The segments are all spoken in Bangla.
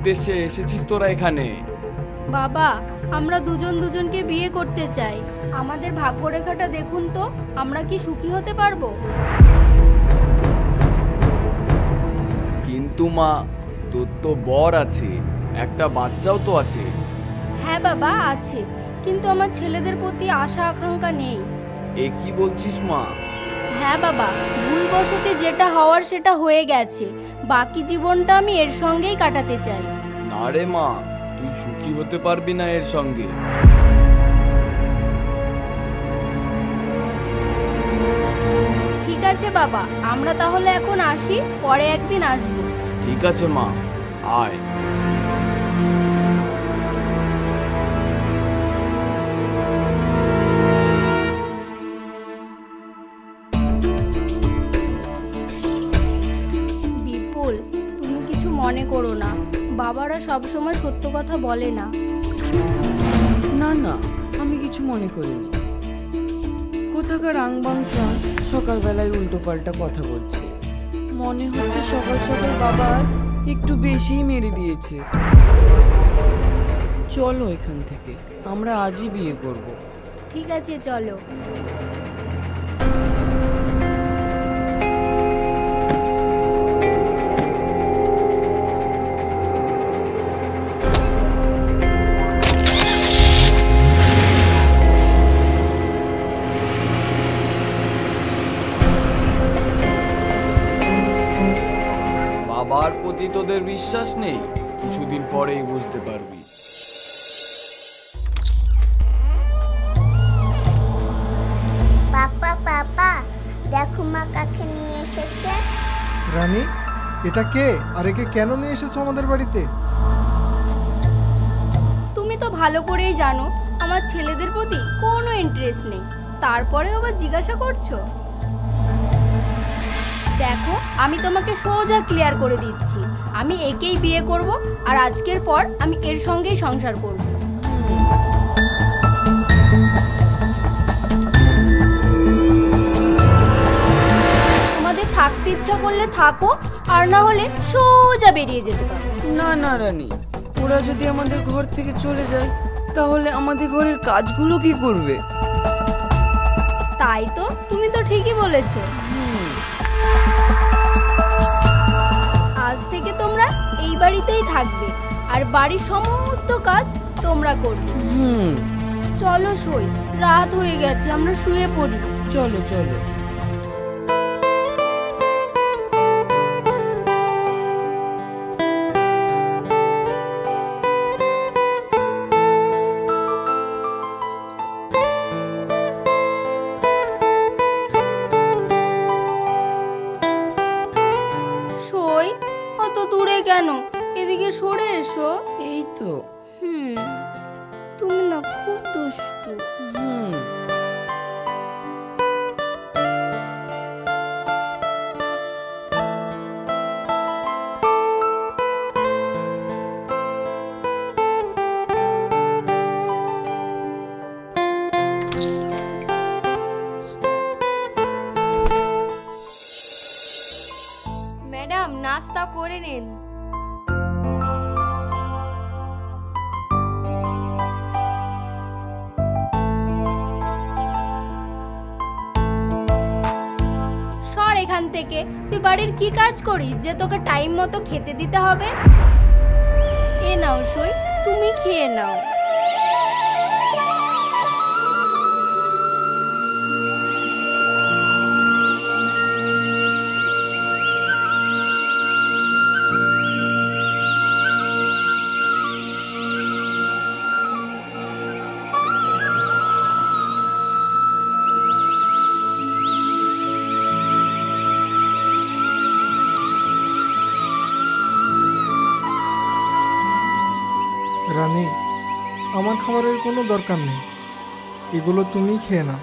উদ্দেশ্যে এসেছিস তোরা এখানে? বাবা, আমরা দুজন দুজনকে বিয়ে করতে চাই। আমাদের ভাগ্যরেখাটা দেখুন তো, আমরা কি সুখী হতে পারবো? কিন্তু মা, তোর তো বর আছে, একটা বাচ্চাও তো আছে। হ্যাঁ বাবা, আছে, কিন্তু আমার ছেলেদের প্রতি আশা আকাঙ্ক্ষা নেই। এ কি বলছিস মা? হ্যাঁ বাবা, ভুলবশতে যেটা হওয়ার সেটা হয়ে গেছে। বাকি জীবনটা আমি এর সঙ্গেই কাটাতে চাই। না রে মা, তুই সুখী হতে পারবি না এর সঙ্গে। ঠিক আছে বাবা, আমরা তাহলে এখন আসি, পরে একদিন আসবো। ঠিক আছে মা, আয়। বিপুল, তুমি কিছু মনে করো না, বাবারা সবসময় সত্য কথা বলে না। না না, আমি কিছু মনে করিনি। কোথাকার আংবাংচা সকালবেলায় উল্টো পাল্টা কথা বলছে। মনে হচ্ছে সকাল সকাল বাবা আজ একটু বেশিই মেরে দিয়েছে। চলো এখান থেকে, আমরা আজই বিয়ে করব। ঠিক আছে, চলো। বাবার প্রতি তোদের বিশ্বাস নেই? কিছুদিন পরেই বুঝতে পারবি। পাপা পাপা, দেখো মা কাকে নিয়ে এসেছে। রানী, এটা কে আর একে কেন নিয়ে এসেছো আমাদের বাড়িতে? তুমি তো ভালো করেই জানো আমার ছেলেদের প্রতি কোনো ইন্টারেস্ট নেই, তারপরে আবার জিজ্ঞাসা করছো। দেখো, আমি তোমাকে সোজা ক্লিয়ার করে দিচ্ছি, আমি একেই বিয়ে করব, আর আজকের পর আমি এর সঙ্গেই সংসার করব। তোমাদের থাকতে ইচ্ছা করলে থাকো, আর না হলে সোজা বেরিয়ে যেতে পারো। না না রানী, ওরা যদি আমাদের ঘর থেকে চলে যায় তাহলে আমাদের ঘরের কাজগুলো কি করবে? তাই তো, তুমি তো ঠিকই বলেছো। আজ থেকে তোমরা এই বাড়িতেই থাকবে, আর বাড়ির সমস্ত কাজ তোমরা করবে। চলো শুই, রাত হয়ে গেছে, আমরা শুয়ে পড়ি। চলো চলো। সই, অত দূরে কেন? এদিকে সরে এসো। এই তো। তুমি না খুব দুষ্টু। ম্যাডাম, নাস্তা করে নিন। সর এখান থেকে, তুই বাড়ির কি কাজ করিস যে তোকে টাইম মতো খেতে দিতে হবে? এ নাও সই, তুমি খেয়ে নাও। রানী, আমার খাবারের কোনো দরকার নেই, এগুলো তুমি খেয়ে নাও।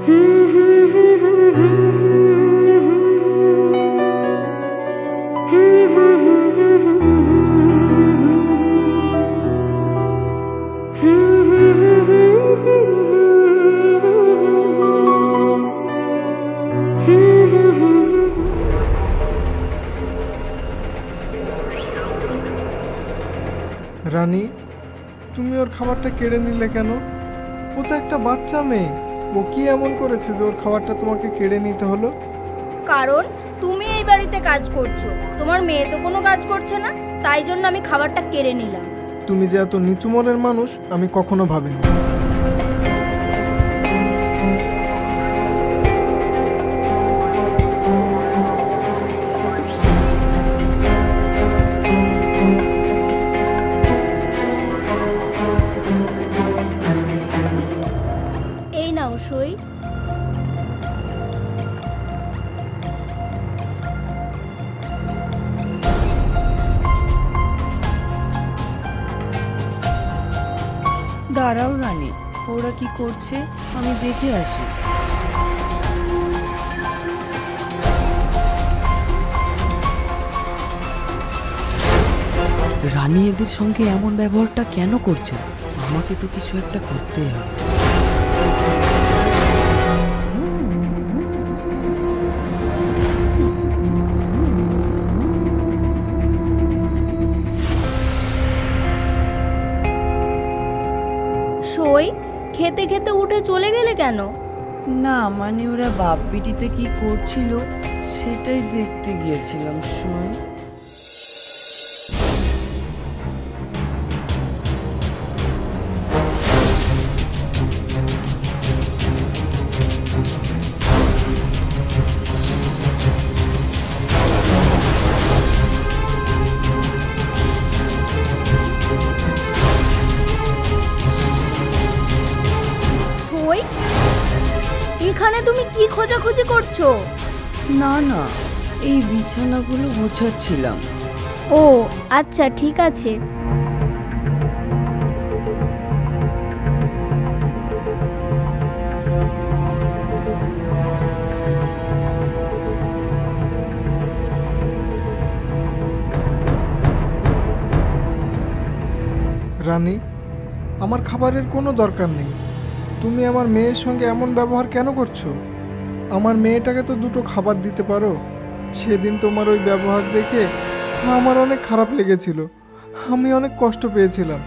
রানী, তুমি ওর খাবারটা কেড়ে নিলে কেন? ও তো একটা বাচ্চা মেয়ে। ও কি এমন করেছে যে ওর খাবারটা তোমাকে কেড়ে নিতে হলো? কারণ তুমি এই বাড়িতে কাজ করছো, তোমার মেয়ে তো কোনো কাজ করছে না, তাই জন্য আমি খাবারটা কেড়ে নিলাম। তুমি যে এত নিচু মনের মানুষ আমি কখনো ভাবিনি। এই নাও সই। দাঁড়াও রানী, ওরা কি করছে আমি দেখে আসি। রানী এদের সঙ্গে এমন ব্যবহারটা কেন করছে? আমাকে তো কিছু একটা করতেই হবে। সই, খেতে খেতে উঠে চলে গেলে কেন? না মানে ওরা বাপ বিটিতে কি করছিল সেটাই দেখতে গিয়েছিলাম। শুন, সই, এখানে তুমি কি খোঁজাখুঁজি করছো? না না, এই বিছানাগুলো গোছাচ্ছিলাম। ও আচ্ছা, ঠিক আছে। রানী, আমার খাবারের কোনো দরকার নেই। তুমি আমার মেয়ের সঙ্গে এমন ব্যবহার কেন করছো? আমার মেয়েটাকে তো দুটো খাবার দিতে পারো। সেদিন তোমার ওই ব্যবহার দেখে আমার অনেক খারাপ লেগেছিল, আমি অনেক কষ্ট পেয়েছিলাম।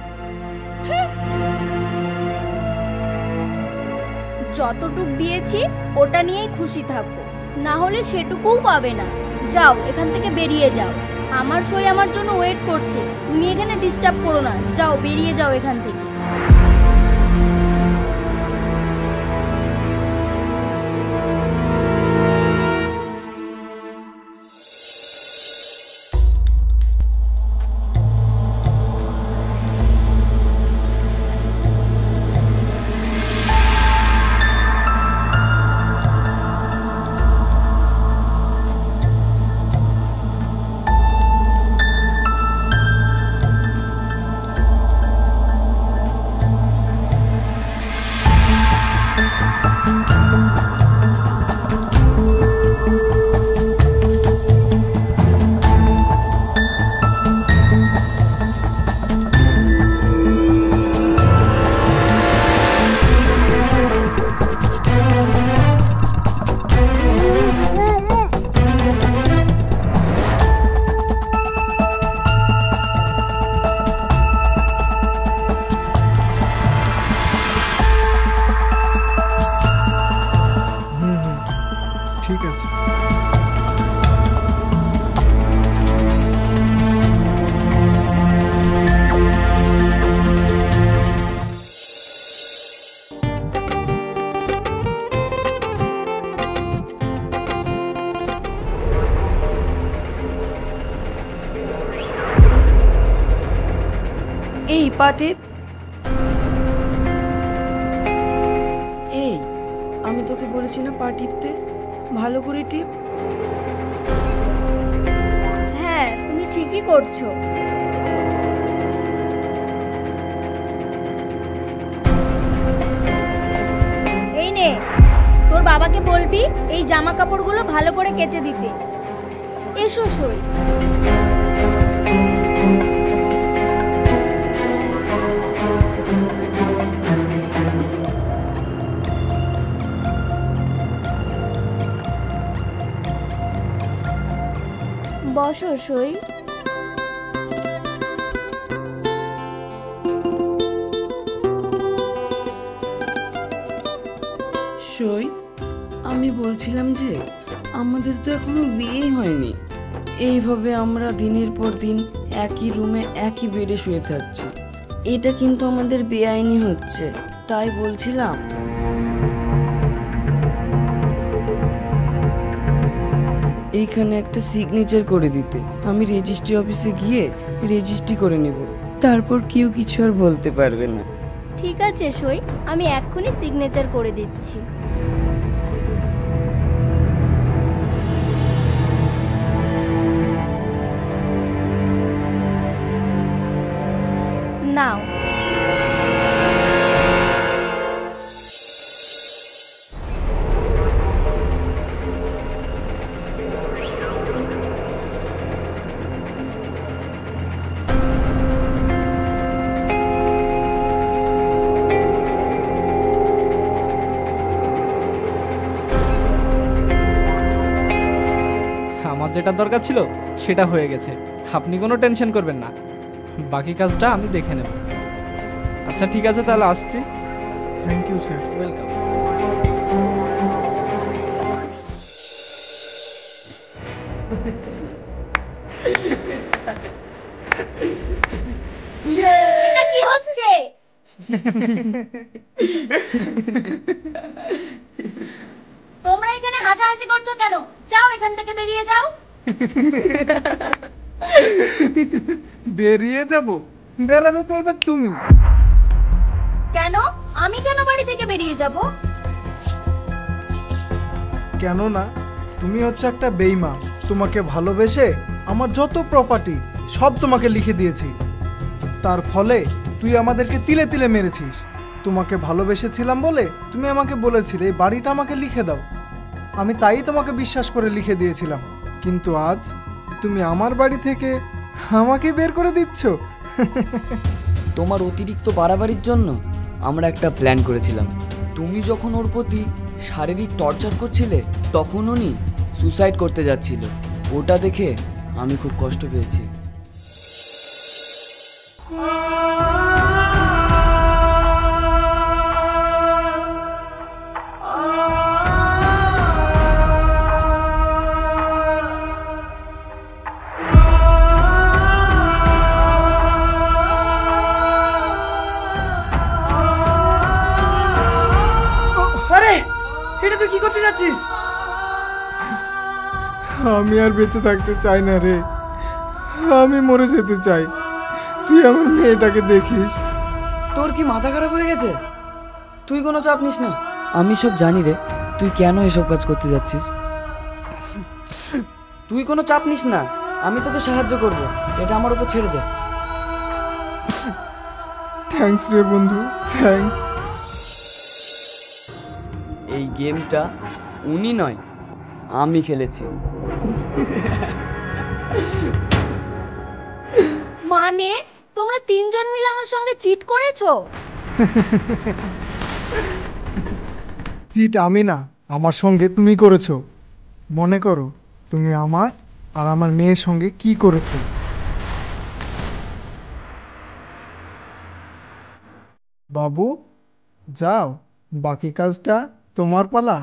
যতটুক দিয়েছি ওটা নিয়েই খুশি থাকো, না হলে সেটুকুও পাবে না। যাও, এখান থেকে বেরিয়ে যাও। আমার সই আমার জন্য ওয়েট করছে, তুমি এখানে ডিস্টার্ব করো না। যাও, বেরিয়ে যাও এখান থেকে। ঠিক আছে। এই পাটে, এই আমি তোকে বলেছি না পা টিপতে, ভালো করে টিপ। হ্যাঁ, তুমি ঠিকই করছো। এই নে। তোর বাবাকে বলবি এই জামা কাপড়গুলো ভালো করে কেচে দিতে। এসো সই। বসো সই। সই, আমি বলছিলাম যে আমাদের তো এখনো বিয়েই হয়নি, এইভাবে আমরা দিনের পর দিন একই রুমে একই বেডে শুয়ে থাকছি, এটা কিন্তু আমাদের বেআইনি হচ্ছে। তাই বলছিলাম এইখানে একটা সিগনেচার করে দিতে। আমি রেজিস্ট্রি অফিসে গিয়ে রেজিস্ট্রি করে নেব, তারপর কেউ কিছু আর বলতে পারবে না। ঠিক আছে সই, আমি এক্ষুনি সিগনেচার করে দিচ্ছি। নাও। আমার যেটা দরকার ছিল সেটা হয়ে গেছে, আপনি কোনো টেনশন করবেন না, বাকি কাজটা আমি দেখে নেব। আচ্ছা ঠিক আছে, তাহলে আসছি। Thank you sir. ওয়েলকাম। এটা কি হচ্ছে? তোমরা এখানে হাসাহাসি করছো কেন? যাও এখান থেকে, বেরিয়ে যাও। বেরিয়ে যাব? বেরানো তো এবার তুমি। কেন? আমি কেন বাড়ি থেকে বেরিয়ে যাব? কেন না, তুমি হচ্ছে একটা বেইমান। তোমাকে ভালোবেসে আমার যত প্রপার্টি সব তোমাকে লিখে দিয়েছি, তার ফলে তুই আমাদেরকে তিলে তিলে মেরেছিস। তোমাকে ভালোবেসেছিলাম বলে তুমি আমাকে বলেছিলে এই বাড়িটা আমাকে লিখে দাও, আমি তাই তোমাকে বিশ্বাস করে লিখে দিয়েছিলাম। কিন্তু আজ তুমি আমার বাড়ি থেকে আমাকে বের করে দিচ্ছ। তোমার অতিরিক্ত বাড়াবাড়ির জন্য আমরা একটা প্ল্যান করেছিলাম। তুমি যখন ওর প্রতি শারীরিক টর্চার করছিলে তখন উনি সুসাইড করতে যাচ্ছিল, ওটা দেখে আমি খুব কষ্ট পেয়েছি। আরে এটা তুই কি করতে যাচ্ছিস? আমি আর বেঁচে থাকতে চাই না রে, আমি মরে যেতে চাই। তুই আমার মেয়েটাকে দেখিস। তোর কি মাথা খারাপ হয়ে গেছে? তুই কোনো চাপ নিস না। আমি সব জানি রে, তুই কেন এসব কাজ করতে যাচ্ছিস। তুই কোনো চাপ নিস না, আমি তোকে সাহায্য করব, এটা আমার উপর ছেড়ে দে। থ্যাঙ্কস রে বন্ধু, থ্যাঙ্কস। এই গেমটা উনি নয়, আমি খেলেছি। মানে তোমরা তিনজন মিলে আমার সঙ্গে চিট করেছো? চিট আমি না, আমার সঙ্গে তুমি করেছো। মনে করো তুমি আমার আর আমার মেয়ের সঙ্গে কি করেছো। বাবু যাও, বাকি কাজটা তোমার পালা।